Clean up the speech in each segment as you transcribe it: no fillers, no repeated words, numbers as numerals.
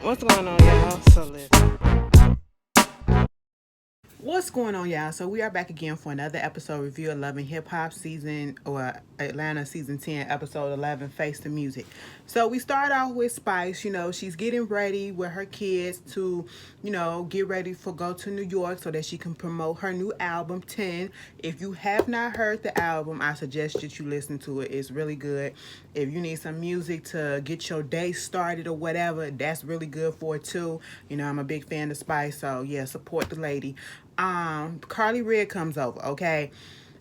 What's going on, y'all? So listen. What's going on, y'all? So we are back again for another episode review of Love and Hip Hop season or Atlanta season 10, episode 11, Face the Music. So we start off with Spice. She's getting ready with her kids to, get ready for go to New York so that she can promote her new album 10. If you have not heard the album, I suggest that you listen to it. It's really good. If you need some music to get your day started or whatever, that's really good for it too. I'm a big fan of Spice, so yeah, support the lady. Carly Red comes over, okay?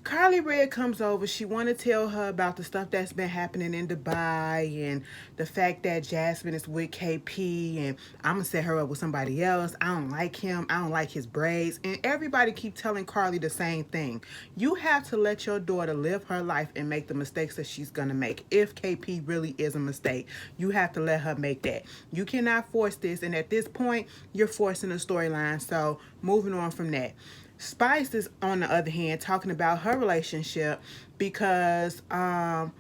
Carly Red comes over. She want to tell her about the stuff that's been happening in Dubai and the fact that Jasmine is with KP and I'm going to set her up with somebody else. I don't like him. I don't like his braids. And everybody keep telling Carly the same thing. You have to let your daughter live her life and make the mistakes that she's going to make. If KP really is a mistake, you have to let her make that. You cannot force this. And at this point, you're forcing the storyline. So moving on from that. Spice is, on the other hand, talking about her relationship because her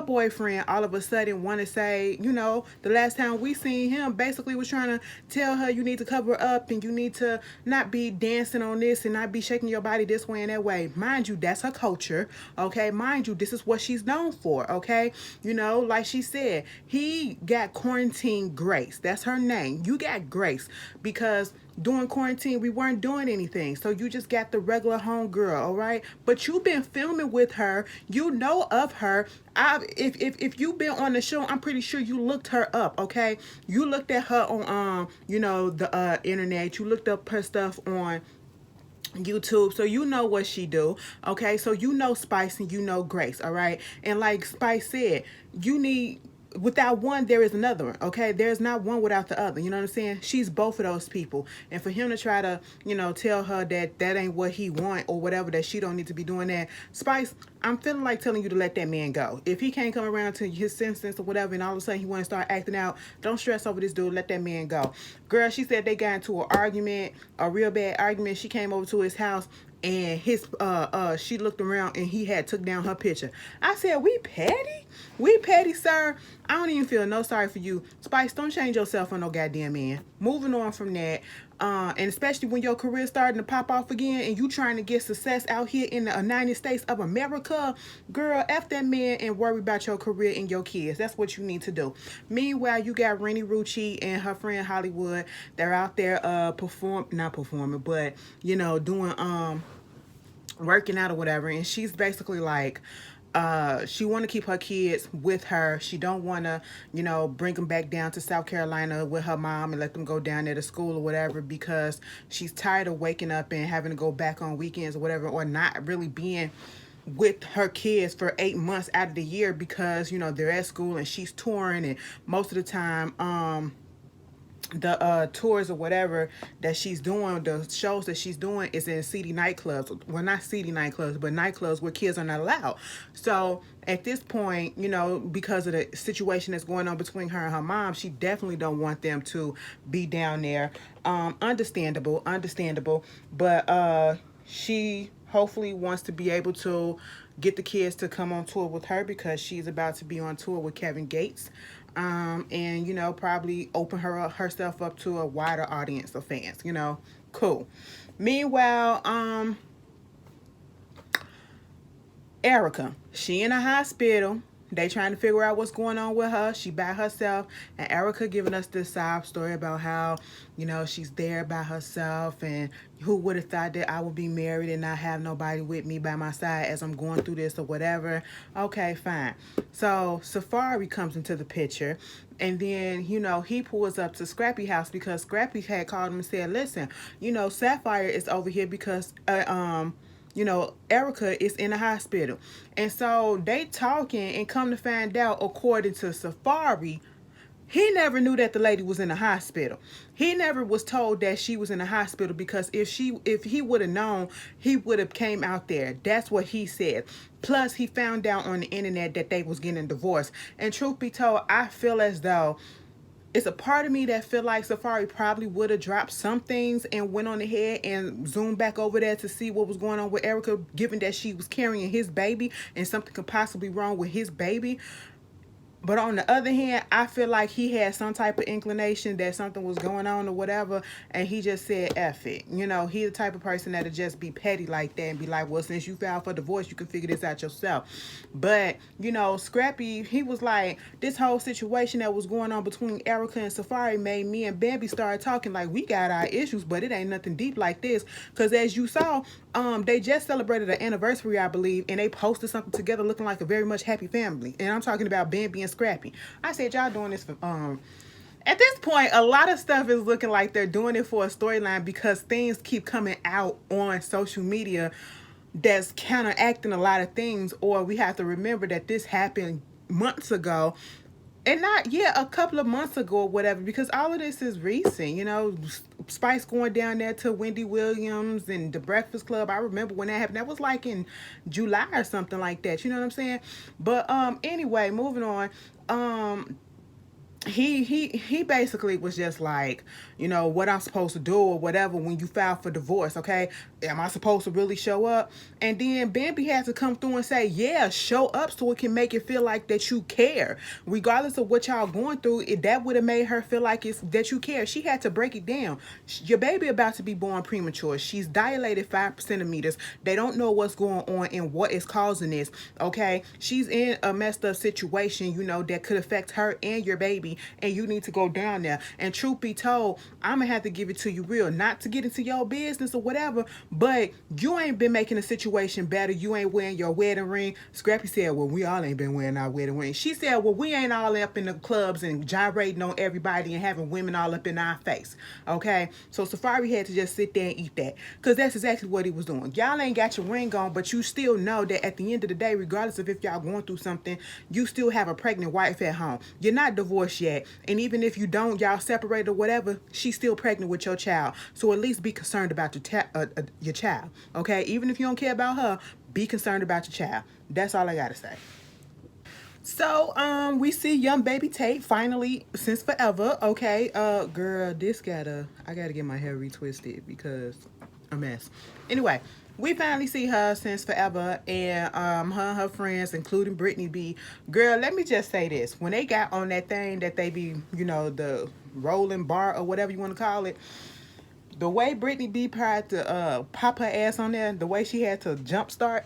boyfriend all of a sudden want to say, the last time we seen him basically was trying to tell her you need to cover up and you need to not be dancing on this and not be shaking your body this way and that way. Mind you, that's her culture, okay? Mind you, this is what she's known for, okay? Like she said, he got quarantine grace. That's her name. You got grace because during quarantine we weren't doing anything, so you just got the regular home girl, all right? But you've been filming with her, you know of her. If you've been on the show, I'm pretty sure you looked her up, okay? You looked at her on the internet. You looked up her stuff on YouTube, so you know what she do, okay? So you know Spice and you know Grace, all right? And like Spice said, you need, without one there is another one, okay? There's not one without the other, you know what I'm saying? She's both of those people, and for him to try to tell her that that ain't what he want or whatever, that she don't need to be doing that. Spice, I'm feeling like telling you to let that man go. If he can't come around to his senses or whatever and all of a sudden he want to start acting out, don't stress over this dude. Let that man go. Girl, she said they got into an argument, a real bad argument. She came over to his house and she looked around and he had took down her picture. I said, we petty? We petty, sir? I don't even feel no sorry for you. Spice, don't change yourself on no goddamn man. Moving on from that, and especially when your career starting to pop off again and you trying to get success out here in the United States of America, girl, F that man and worry about your career and your kids. That's what you need to do. Meanwhile, you got Rennie Rucci and her friend Hollywood. They're out there not performing, but doing working out or whatever, and she's basically like, she want to keep her kids with her. She don't want to, bring them back down to South Carolina with her mom and let them go down there to school or whatever, because she's tired of waking up and having to go back on weekends or whatever, or not really being with her kids for 8 months out of the year because they're at school and she's touring, and most of the time the tours or whatever that she's doing, the shows that she's doing is in seedy nightclubs. Well, not seedy nightclubs, but nightclubs where kids are not allowed. So at this point, because of the situation that's going on between her and her mom, she definitely don't want them to be down there. Understandable, but she hopefully wants to be able to get the kids to come on tour with her because she's about to be on tour with Kevin Gates. And probably open herself up to a wider audience of fans. Cool. Meanwhile, Erica, she in a hospital. They trying to figure out what's going on with her. She by herself, and Erica giving us this sob story about how she's there by herself, and who would have thought that I would be married and not have nobody with me by my side as I'm going through this or whatever. Okay, fine. So Safaree comes into the picture, and then he pulls up to Scrappy house because Scrappy had called him and said, listen, Sapphire is over here because Erica is in the hospital. And so they talking, and come to find out, according to Safaree, he never knew that the lady was in the hospital. He never was told that she was in the hospital, because if he would have known, he would have came out there. That's what he said. Plus, he found out on the internet that they was getting divorced. And truth be told, I feel as though it's a part of me that feel like Safaree probably would have dropped some things and went on ahead and zoomed back over there to see what was going on with Erica, given that she was carrying his baby and something could possibly wrong with his baby. But on the other hand, I feel like he had some type of inclination that something was going on or whatever, and he just said F it. You know, he the type of person that'll just be petty like that and be like, well, since you filed for divorce, you can figure this out yourself. But, you know, Scrappy, he was like, this whole situation that was going on between Erica and Safaree made me and Bambi start talking like, we got our issues, but it ain't nothing deep like this. Because as you saw, they just celebrated an anniversary, I believe, and they posted something together looking like a very much happy family. And I'm talking about Bambi and Scrappy. I said, y'all doing this for at this point, a lot of stuff is looking like they're doing it for a storyline because things keep coming out on social media that's counteracting a lot of things. Or we have to remember that this happened months ago, and not a couple of months ago or whatever, because all of this is recent. You know, Spice going down there to Wendy Williams and the Breakfast Club. I remember when that happened. That was like in July or something like that. You know what I'm saying? But anyway, moving on. He basically was just like, you know, what I'm supposed to do or whatever when you file for divorce, okay? Am I supposed to really show up? And then Bambi had to come through and say, yeah, show up so it can make it feel like that you care. Regardless of what y'all going through, that would have made her feel like it's that you care. She had to break it down. Your baby about to be born premature. She's dilated 5 centimeters. They don't know what's going on and what is causing this, okay? She's in a messed up situation, you know, that could affect her and your baby, and you need to go down there. And truth be told, I'm gonna have to give it to you real, not to get into your business or whatever, but you ain't been making the situation better. You ain't wearing your wedding ring. Scrappy said, well, we all ain't been wearing our wedding ring. She said, well, we ain't all up in the clubs and gyrating on everybody and having women all up in our face, okay? So Safaree had to just sit there and eat that, because that's exactly what he was doing. Y'all ain't got your ring on, but you still know that at the end of the day, regardless of if y'all going through something, you still have a pregnant wife at home. You're not divorced yet. And even if you don't, y'all separated or whatever, she's still pregnant with your child. So at least be concerned about your child, okay? Even if you don't care about her, be concerned about your child. That's all I gotta say. So we see young Baby Tate finally since forever, okay? Girl, I gotta get my hair retwisted because a mess. Anyway, we finally see her since forever, and her and her friends, including Brittany B. Girl, let me just say this: when they got on that thing that they be, you know, the rolling bar or whatever you want to call it, the way Brittany B tried to pop her ass on there, the way she had to jump start,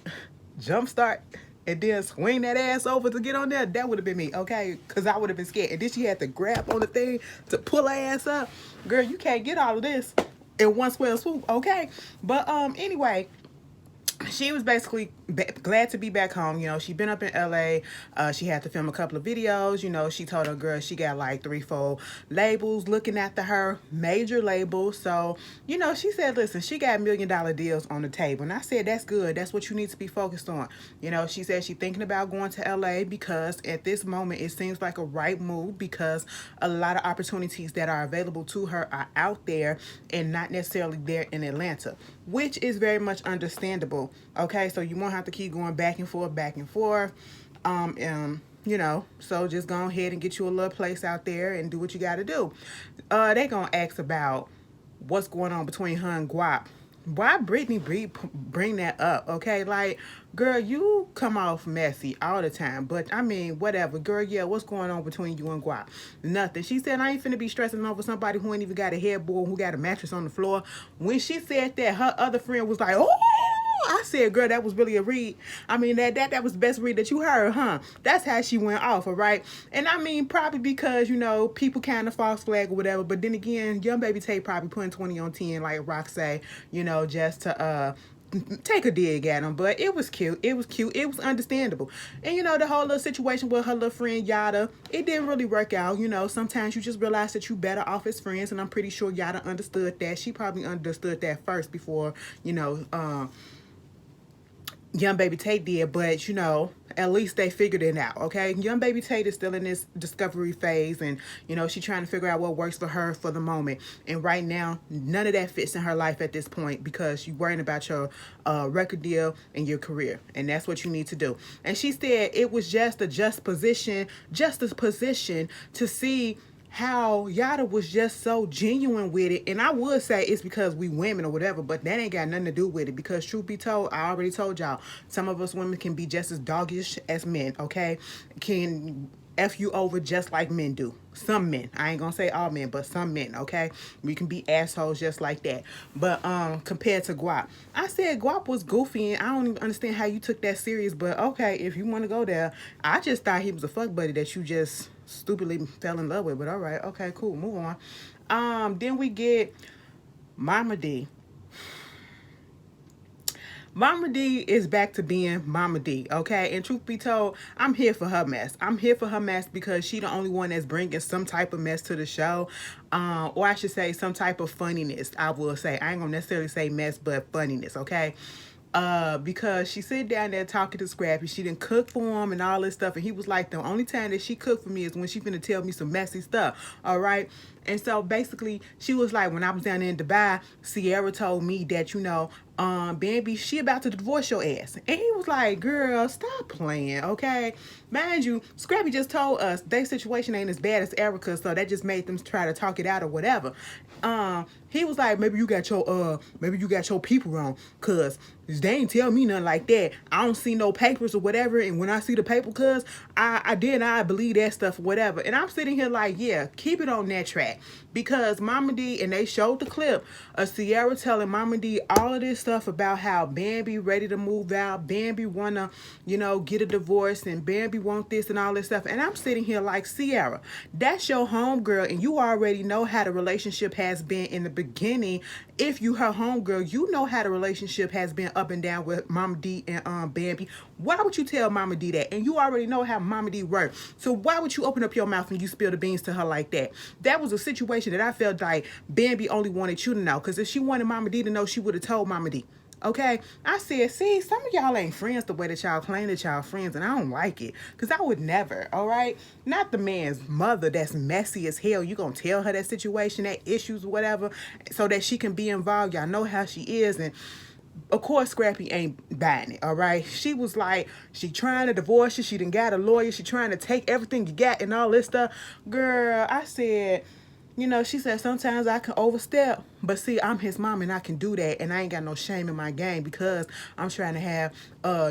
and then swing that ass over to get on there, that would have been me, okay? Because I would have been scared. And then she had to grab on the thing to pull her ass up. Girl, you can't get all of this in one swell swoop, okay? But anyway, she was basically glad to be back home. You know, she'd been up in LA. She had to film a couple of videos. You know, she told her girl she got like 3-4 labels looking after her, major labels. So, you know, she said, listen, she got $1 million deals on the table. And I said, that's good. That's what you need to be focused on. You know, she said she's thinking about going to LA because at this moment it seems like a right move, because a lot of opportunities that are available to her are out there and not necessarily there in Atlanta, which is very much understandable. Okay, so you won't have to keep going back and forth. You know, so just go ahead and get you a little place out there and do what you got to do. They gonna ask about what's going on between her and Guap. Why Brittany bring that up? Okay, like, girl, you come off messy all the time, but I mean, whatever, girl. Yeah, what's going on between you and Guap? Nothing. She said, I ain't finna be stressing over somebody who ain't even got a headboard, who got a mattress on the floor. When she said that, her other friend was like, oh. I said, girl, that was really a read. I mean, that was the best read that you heard, huh? That's how she went off, all right? And I mean, probably because, you know, people kind of false flag or whatever. But then again, young Baby Tate probably putting 20 on 10, like Rock say, you know, just to take a dig at him. But it was cute. It was cute. It was understandable. And, you know, the whole little situation with her little friend Yada, it didn't really work out. You know, sometimes you just realize that you better off as friends. And I'm pretty sure Yada understood that. She probably understood that first before, you know, young Baby Tate did, but you know, at least they figured it out, okay? Young Baby Tate is still in this discovery phase, and you know, she's trying to figure out what works for her for the moment. And right now, none of that fits in her life at this point, because you're worrying about your record deal and your career, and that's what you need to do. And she said it was just a position to see how Yada was just so genuine with it. And I would say it's because we women or whatever, but that ain't got nothing to do with it, because truth be told, I already told y'all, some of us women can be just as doggish as men, okay? Can F you over just like men do. Some men. I ain't gonna say all men, but some men, okay? We can be assholes just like that. But compared to Guap. I said Guap was goofy and I don't even understand how you took that serious, but okay, if you wanna go there. I just thought he was a fuck buddy that you just stupidly fell in love with. But alright, okay, cool, move on. Then we get Mama D. Mama D is back to being Mama D, okay? And truth be told, I'm here for her mess. I'm here for her mess because she the only one that's bringing some type of mess to the show. Or I should say some type of funniness, I will say. I ain't gonna necessarily say mess, but funniness, okay? Because she sit down there talking to Scrappy. She didn't cook for him and all this stuff. And he was like, the only time that she cooked for me is when she finna tell me some messy stuff, all right? And so basically, she was like, when I was down there in Dubai, Sierra told me that, you know, Bambi, she about to divorce your ass. And he was like, girl, stop playing, okay? Mind you, Scrappy just told us their situation ain't as bad as Erica's, so that just made them try to talk it out or whatever. He was like, maybe you got your people wrong, cause they ain't tell me nothing like that. I don't see no papers or whatever, and when I see the paper, cuz I believe that stuff or whatever. And I'm sitting here like, yeah, keep it on that track. Because Mama D, and they showed the clip of Sierra telling Mama D all of this stuff about how Bambi ready to move out, Bambi wanna, you know, get a divorce, and Bambi want this and all this stuff. And I'm sitting here like, Sierra, that's your homegirl, and you already know how the relationship has been in the beginning. If you her homegirl, you know how the relationship has been up and down with Mama D and Bambi. Why would you tell Mama D that? And you already know how Mama D works. So why would you open up your mouth and you spill the beans to her like that? That was a situation that I felt like Bambi only wanted you to know. Because if she wanted Mama D to know, she would have told Mama D. Okay, I said, see, some of y'all ain't friends the way that y'all claim that y'all friends, and I don't like it, because I would never, all right? Not the man's mother that's messy as hell. You gonna tell her that situation, that issues, whatever, so that she can be involved. Y'all know how she is, and of course Scrappy ain't buying it, all right? She was like, she trying to divorce you, she done got a lawyer, she trying to take everything you got and all this stuff. Girl, I said, you know, she said, sometimes I can overstep, but see, I'm his mom and I can do that, and I ain't got no shame in my game because I'm trying to have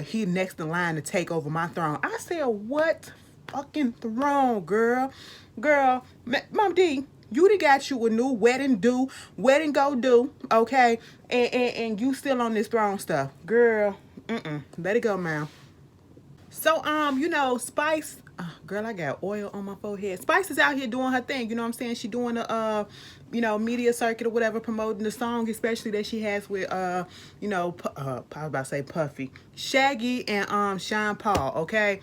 he next in line to take over my throne. I said, what fucking throne, girl? Girl, Mom D, you done got you a new wedding go do, okay? And you still on this throne stuff. Girl, let it go, man. So, you know, Spice, girl, I got oil on my forehead. Spice is out here doing her thing, you know what I'm saying? She doing a, you know, media circuit or whatever, promoting the song, especially that she has with, you know, I was about to say Puffy, Shaggy, and Sean Paul, okay?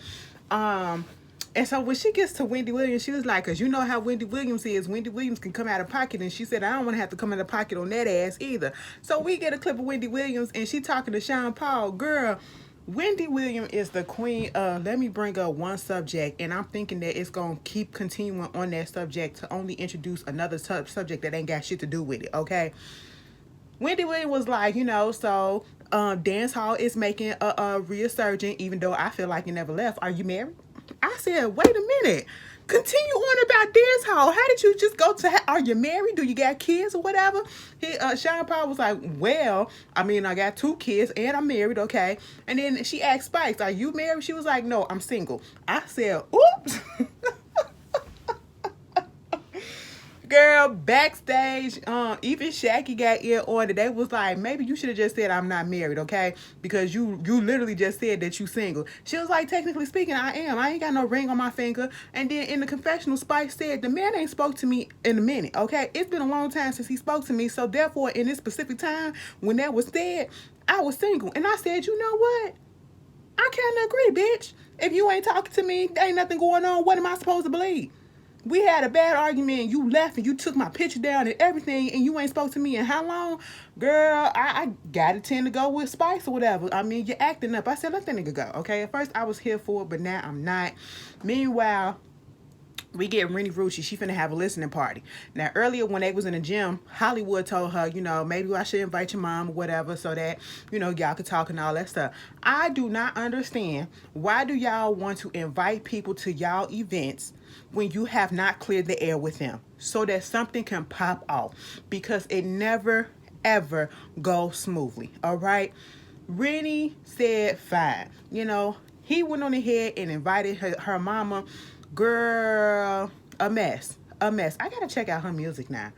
And so when she gets to Wendy Williams, she was like, because you know how Wendy Williams is. Wendy Williams can come out of pocket. And she said, I don't want to have to come out of pocket on that ass either. So we get a clip of Wendy Williams and she talking to Sean Paul. Girl, Wendy Williams is the queen of, let me bring up one subject. And I'm thinking that it's going to keep continuing on that subject to only introduce another subject that ain't got shit to do with it, okay? Wendy Williams was like, you know, so dance hall is making a resurgence, even though I feel like it never left. Are you married? I said, wait a minute. Continue on about dance hall. How did you just go to, are you married? Do you got kids or whatever? Sean Paul was like, well, I mean, I got 2 kids and I'm married, okay? And then she asked Spice, are you married? She was like, no, I'm single. I said, oops. Girl, backstage, even Shaggy got in on it. They was like, maybe you should have just said I'm not married, okay? Because you literally just said that you single. She was like, technically speaking, I am. I ain't got no ring on my finger. And then in the confessional, Spice said, the man ain't spoke to me in a minute, okay? It's been a long time since he spoke to me. So therefore, in this specific time, when that was said, I was single. And I said, you know what? I can't agree, bitch. If you ain't talking to me, there ain't nothing going on. What am I supposed to believe? We had a bad argument and you left and you took my picture down and everything and you ain't spoke to me in how long? Girl, I gotta tend to go with Spice or whatever. I mean, you're acting up. I said, let that nigga go, okay? At first, I was here for it, but now I'm not. Meanwhile, we get Rennie Rucci. She finna have a listening party. Now, earlier when they was in the gym, Hollywood told her, you know, maybe I should invite your mom or whatever so that, you know, y'all could talk and all that stuff. I do not understand. Why do y'all want to invite people to y'all events when you have not cleared the air with them so that something can pop off? Because it never, ever goes smoothly, all right? Rennie said, fine. You know, he went on ahead and invited her mama. Girl, a mess. A mess. I gotta check out her music now.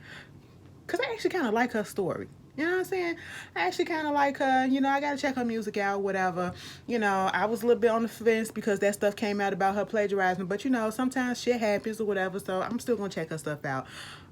Because I actually kind of like her story. You know what I'm saying? I actually kind of like her. You know, I got to check her music out, whatever. You know, I was a little bit on the fence because that stuff came out about her plagiarizing. But, you know, sometimes shit happens or whatever. So I'm still going to check her stuff out.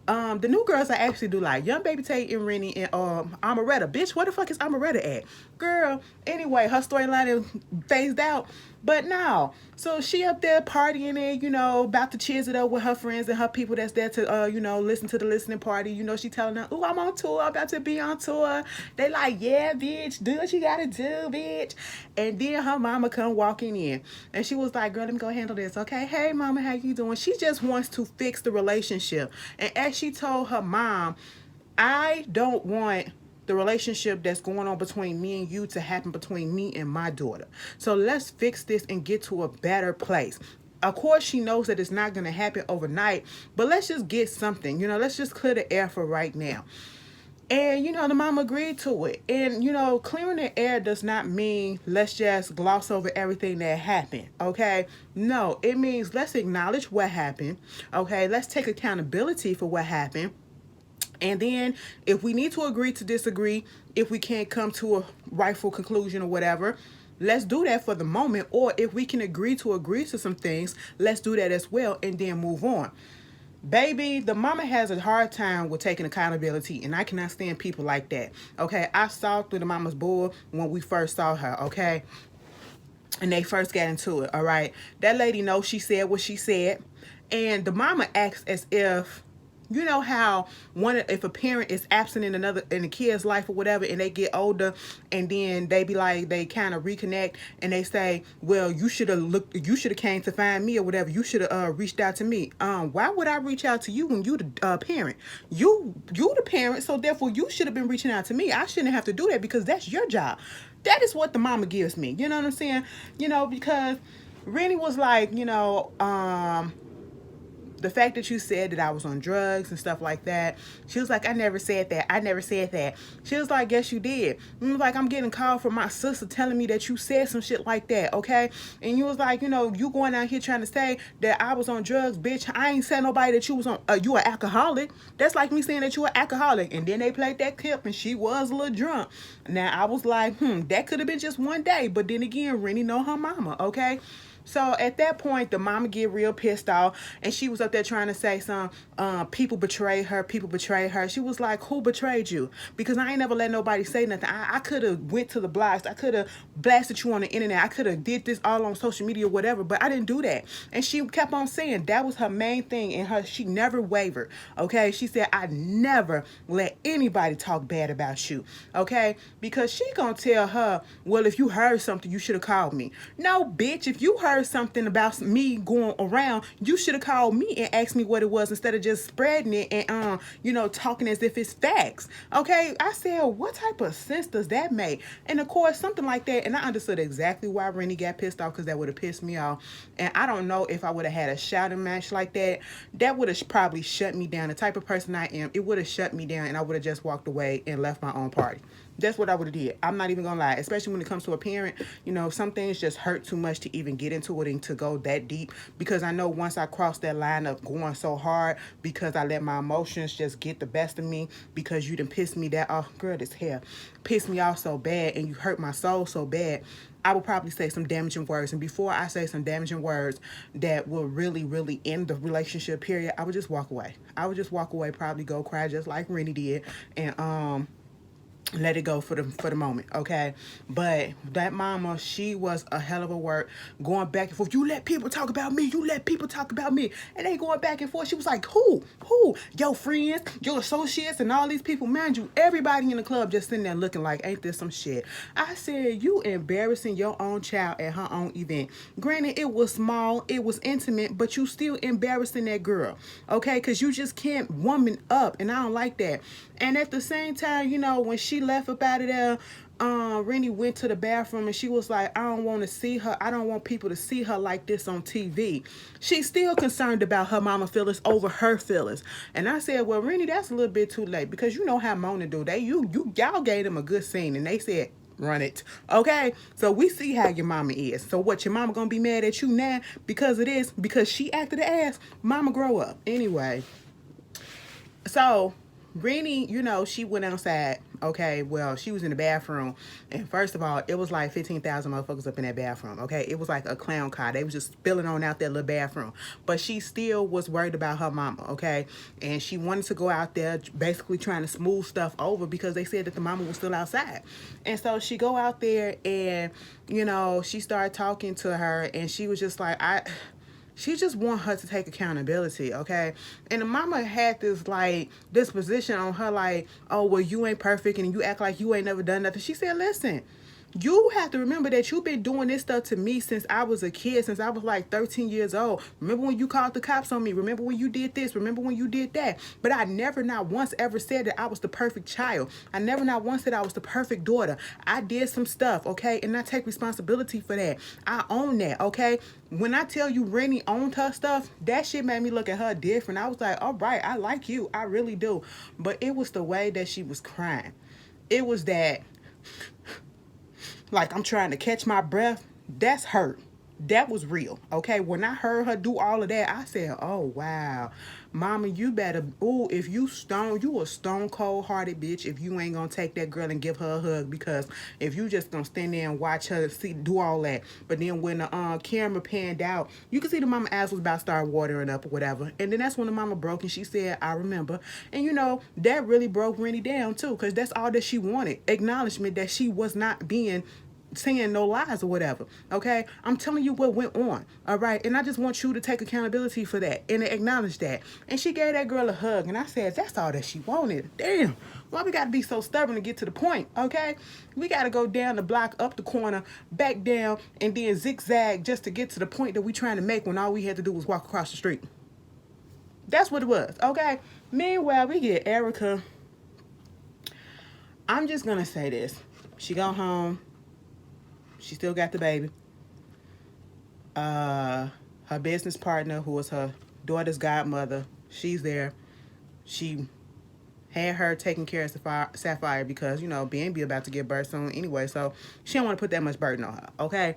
The new girls I actually do like. Young Baby Tate and Rennie and Amaretta. Bitch, where the fuck is Amaretta at? Girl, anyway, her storyline is phased out. But no. So she up there partying and, you know, about to cheers it up with her friends and her people that's there to, you know, listen to the listening party. You know, she telling them, ooh, I'm on tour. I'm about to be on tour. They like, yeah, bitch, do what you gotta do, bitch. And then her mama come walking in. And she was like, girl, let me go handle this, okay? Hey, mama, how you doing? She just wants to fix the relationship. And as she told her mom, I don't want the relationship that's going on between me and you to happen between me and my daughter. So let's fix this and get to a better place. Of course, she knows that it's not going to happen overnight, but let's just get something. You know, let's just clear the air for right now. And, you know, the mom agreed to it. And, you know, clearing the air does not mean let's just gloss over everything that happened, okay? No, it means let's acknowledge what happened, okay? Let's take accountability for what happened. And then if we need to agree to disagree, if we can't come to a rightful conclusion or whatever, let's do that for the moment. Or if we can agree to some things, let's do that as well and then move on. Baby, the mama has a hard time with taking accountability, and I cannot stand people like that. Okay, I saw through the mama's bull when we first saw her, okay? And they first got into it, all right? That lady knows she said what she said. And the mama acts as if, you know how if a parent is absent in a kid's life or whatever, and they get older, and then they be like, they kind of reconnect, and they say, well, you should have came to find me or whatever. You should have reached out to me. Why would I reach out to you when you the parent? You the parent, so therefore you should have been reaching out to me. I shouldn't have to do that because that's your job. That is what the mama gives me. You know what I'm saying? You know, because Rennie was like, you know, the fact that you said that I was on drugs and stuff like that. She was like, I never said that. I never said that. She was like, yes, you did. And was like, I'm getting a call from my sister telling me that you said some shit like that, okay? And you was like, you know, you going out here trying to say that I was on drugs, bitch. I ain't said nobody that you was on, you an alcoholic. That's like me saying that you an alcoholic. And then they played that clip and she was a little drunk. Now, I was like, that could have been just one day. But then again, Rennie know her mama, okay? So at that point, the mama get real pissed off, and she was up there trying to say some people betrayed her. People betrayed her. She was like, who betrayed you? Because I ain't never let nobody say nothing. I could have went to the blogs. I could have blasted you on the internet. I could have did this all on social media or whatever, but I didn't do that. And she kept on saying that was her main thing, and she never wavered, okay? She said, I never let anybody talk bad about you, okay? Because she gonna tell her, well, if you heard something, you should have called me. No, bitch, if you heard something about me going around, you should have called me and asked me what it was instead of just spreading it and you know, talking as if it's facts. Okay, I said, what type of sense does that make? And of course, something like that, and I understood exactly why Rennie got pissed off, because that would have pissed me off. And I don't know if I would have had a shouting match like that. That would have probably shut me down. The type of person I am, it would have shut me down, and I would have just walked away and left my own party. That's what I would have did. I'm not even gonna lie, especially when it comes to a parent. You know, some things just hurt too much to even get into it and to go that deep, because I know once I cross that line of going so hard because I let my emotions just get the best of me, because you done pissed me that off, girl, this hair pissed me off so bad and you hurt my soul so bad, I will probably say some damaging words. And before I say some damaging words that will really, really end the relationship period, I would just walk away. I would just walk away, probably go cry just like Rennie did, and let it go for the moment, okay? But that mama, she was a hell of a work, going back and forth. You let people talk about me. You let people talk about me. And they going back and forth. She was like, who? Your friends, your associates, and all these people. Mind you, everybody in the club just sitting there looking like, ain't this some shit? I said, you embarrassing your own child at her own event. Granted, it was small, it was intimate, but you still embarrassing that girl, okay? Because you just can't woman up, and I don't like that. And at the same time, you know, when she left up out of there, Rennie went to the bathroom and she was like, I don't want to see her. I don't want people to see her like this on TV. She's still concerned about her mama feelings over her feelings. And I said, well, Rennie, that's a little bit too late, because you know how Mona do. Y'all gave them a good scene, and they said, run it. Okay? So we see how your mama is. So what, your mama gonna be mad at you now because of this? Because she acted an ass? Mama, grow up. Anyway. So Rennie, she went outside. Okay, well, she was in the bathroom, and first of all, it was like 15,000 motherfuckers up in that bathroom. Okay, it was like a clown car. They was just spilling on out that little bathroom, but she still was worried about her mama. Okay, and she wanted to go out there, basically trying to smooth stuff over because they said that the mama was still outside, and so she go out there and she started talking to her, and she was just like, she just want her to take accountability, okay? And the mama had this position on her like, oh, well, you ain't perfect and you act like you ain't never done nothing. She said, listen, you have to remember that you've been doing this stuff to me since I was a kid, since I was like 13 years old. Remember when you called the cops on me? Remember when you did this? Remember when you did that? But I never not once ever said that I was the perfect child. I never not once said I was the perfect daughter. I did some stuff, okay? And I take responsibility for that. I own that, okay? When I tell you Rennie owned her stuff, that shit made me look at her different. I was like, all right, I like you. I really do. But it was the way that she was crying. It was that, like, I'm trying to catch my breath. That's hurt. That was real, okay? When I heard her do all of that, I said, oh, wow. Mama, you better, ooh, if you a stone cold hearted bitch if you ain't gonna take that girl and give her a hug, because if you just gonna stand there and watch her do all that. But then when the camera panned out, you can see the mama ass was about to start watering up or whatever. And then that's when the mama broke and she said, I remember. And that really broke Rennie down too, because that's all that she wanted. Acknowledgement that she was not saying no lies or whatever, okay? I'm telling you what went on, all right? And I just want you to take accountability for that and acknowledge that. And she gave that girl a hug, and I said, that's all that she wanted. Damn, why we gotta be so stubborn to get to the point, okay? We gotta go down the block, up the corner, back down, and then zigzag just to get to the point that we trying to make when all we had to do was walk across the street. That's what it was, okay? Meanwhile, we get Erica. I'm just gonna say this. She go home. She still got the baby. Her business partner, who was her daughter's godmother, she's there. She had her taking care of Safaree because, B&B about to give birth soon anyway, so she don't want to put that much burden on her, okay?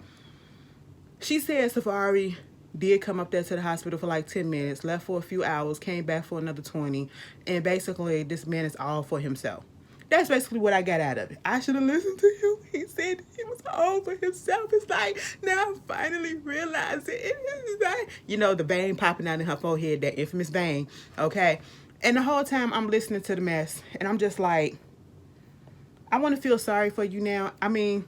She said Safaree did come up there to the hospital for like 10 minutes, left for a few hours, came back for another 20, and basically this man is all for himself. That's basically what I got out of it. I should have listened to him. He said he was all for himself. It's like, now I'm finally realizing it. It's like, the vein popping out in her forehead, that infamous vein, okay? And the whole time I'm listening to the mess, and I'm just like, I want to feel sorry for you now. I mean,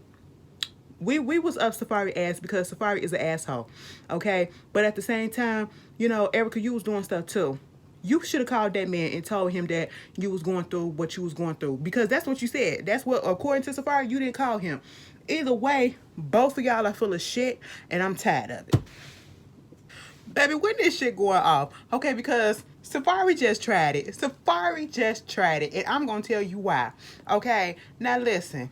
we was up Safaree ass because Safaree is an asshole, okay? But at the same time, Erica, you was doing stuff too. You should have called that man and told him that you was going through what you was going through, because that's what you said. That's what, according to Safaree, you didn't call him. Either way, both of y'all are full of shit, and I'm tired of it. Baby, when this shit going off? Okay, because Safaree just tried it. Safaree just tried it, and I'm going to tell you why. Okay, now listen.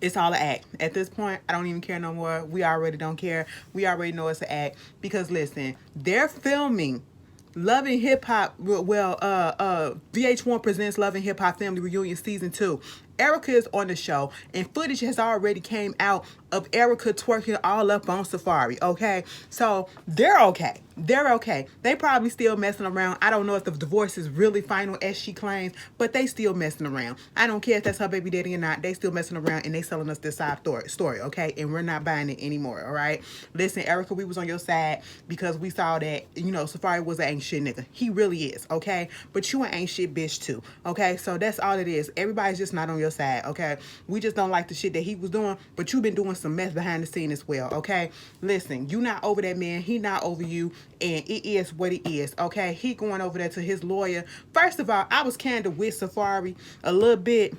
It's all an act. At this point, I don't even care no more. We already don't care. We already know it's an act. Because listen, they're filming Love and Hip Hop, VH1 presents Love and Hip Hop Family Reunion Season 2. Erica is on the show, and footage has already came out of Erica twerking all up on Safaree, okay? So, they're okay. They're okay. They probably still messing around. I don't know if the divorce is really final as she claims, but they still messing around. I don't care if that's her baby daddy or not. They still messing around, and they selling us this side story, okay? And we're not buying it anymore, all right? Listen, Erica, we was on your side because we saw that, Safaree was an ain't shit nigga. He really is, okay? But you an ain't shit bitch too, okay? So that's all it is. Everybody's just not on your side, okay? We just don't like the shit that he was doing, but you've been doing some mess behind the scene as well, okay? Listen, you not over that man, he not over you, and it is what it is, okay? He going over there to his lawyer. First of all, I was kind of with Safaree a little bit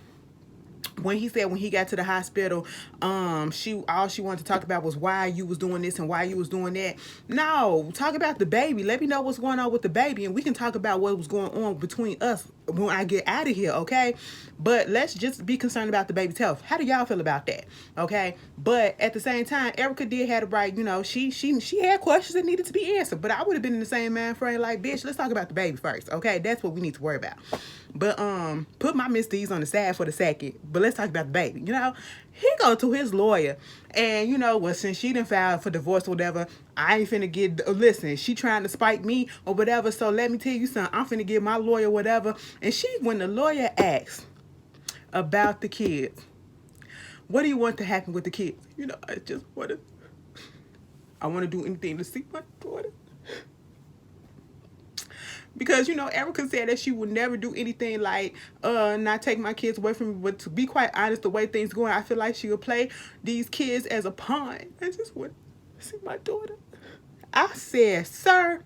when he said when he got to the hospital, all she wanted to talk about was why you was doing this and why you was doing that. No, talk about the baby. Let me know what's going on with the baby, and we can talk about what was going on between us when I get out of here, okay? But let's just be concerned about the baby's health. How do y'all feel about that? Okay? But at the same time, Erica did have the right, you know, she had questions that needed to be answered. But I would have been in the same mind frame like, bitch, let's talk about the baby first, okay? That's what we need to worry about. But put my Miss D's on the side for the second. But let's talk about the baby, you know? He go to his lawyer, and you know, well, since she done filed for divorce or whatever, I ain't finna get, listen, she trying to spite me or whatever, so let me tell you something, I'm finna give my lawyer whatever. And when the lawyer asks about the kids, what do you want to happen with the kids? You know, I want to do anything to see my daughter. Because, you know, Erica said that she would never do anything like not take my kids away from me. But to be quite honest, the way things going, I feel like she would play these kids as a pawn. I just want to see my daughter. I said, sir,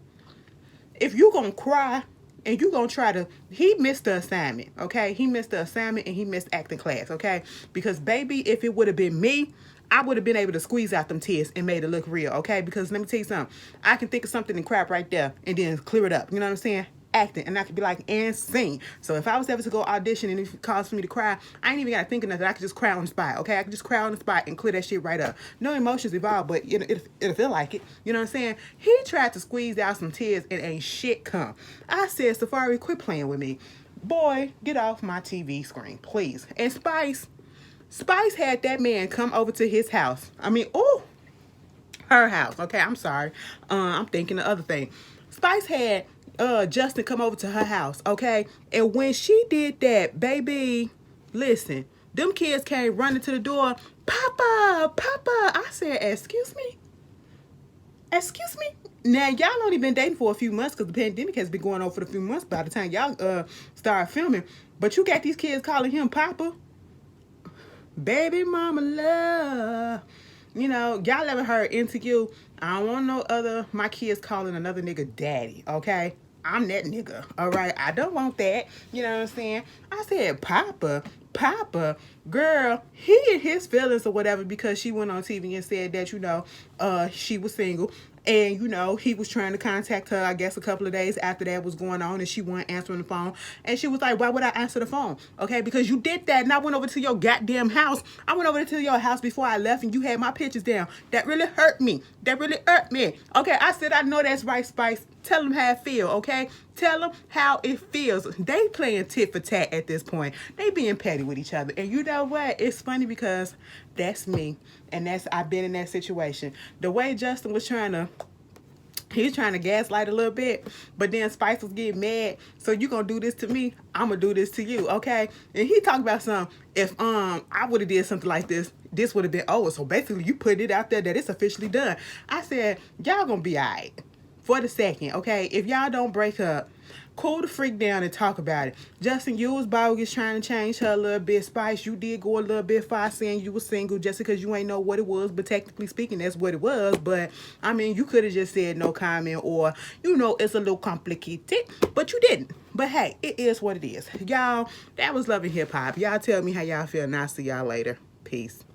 if you going to cry and you going to try to... He missed the assignment, okay? He missed the assignment and he missed acting class, okay? Because, baby, if it would have been me, I would have been able to squeeze out them tears and made it look real, okay? Because let me tell you something. I can think of something and crap right there and then clear it up. You know what I'm saying? Acting. And I could be like, and sing. So if I was ever to go audition and it caused me to cry, I ain't even got to think of nothing. I could just cry on the spot, okay? I could just cry on the spot and clear that shit right up. No emotions involved, but it'll feel like it. You know what I'm saying? He tried to squeeze out some tears and ain't shit come. I said, Safaree, quit playing with me. Boy, get off my TV screen, please. And Spice had that man come over to his house. I mean, her house. Okay, I'm sorry. I'm thinking the other thing. Spice had Justin come over to her house, okay? And when she did that, baby, listen, them kids came running to the door. Papa, Papa. I said, excuse me? Excuse me? Now, y'all only been dating for a few months because the pandemic has been going on for a few months by the time y'all start filming. But you got these kids calling him Papa. Baby mama love. You know, y'all ever heard interview? I don't want no other, my kids calling another nigga daddy, okay? I'm that nigga, all right? I don't want that. You know what I'm saying? I said, Papa, girl, he in his feelings or whatever because she went on TV and said that, you know, she was single. And, you know, he was trying to contact her, I guess, a couple of days after that was going on, and she wasn't answering the phone. And she was like, why would I answer the phone? Okay, because you did that, and I went over to your goddamn house. I went over to your house before I left, and you had my pictures down. That really hurt me. That really hurt me. Okay, I said, I know that's right, Spice. Tell them how it feel, okay? Tell them how it feels. They playing tit for tat at this point. They being petty with each other. And you know what? It's funny because that's me. And I've been in that situation. The way Justin was he was trying to gaslight a little bit, but then Spice was getting mad. So you gonna do this to me? I'm gonna do this to you, okay? And he talked about something. If I would have did something like this would have been over. So basically, you put it out there that it's officially done. I said, y'all gonna be alright for the second, okay? If y'all don't break up, cool the freak down and talk about it. Justin, you was bogus trying to change her a little bit. Spice, you did go a little bit far saying you were single just because you ain't know what it was. But technically speaking, that's what it was. But, I mean, you could have just said no comment or, you know, it's a little complicated. But you didn't. But, hey, it is what it is. Y'all, that was Love and Hip Hop. Y'all tell me how y'all feel and I'll see y'all later. Peace.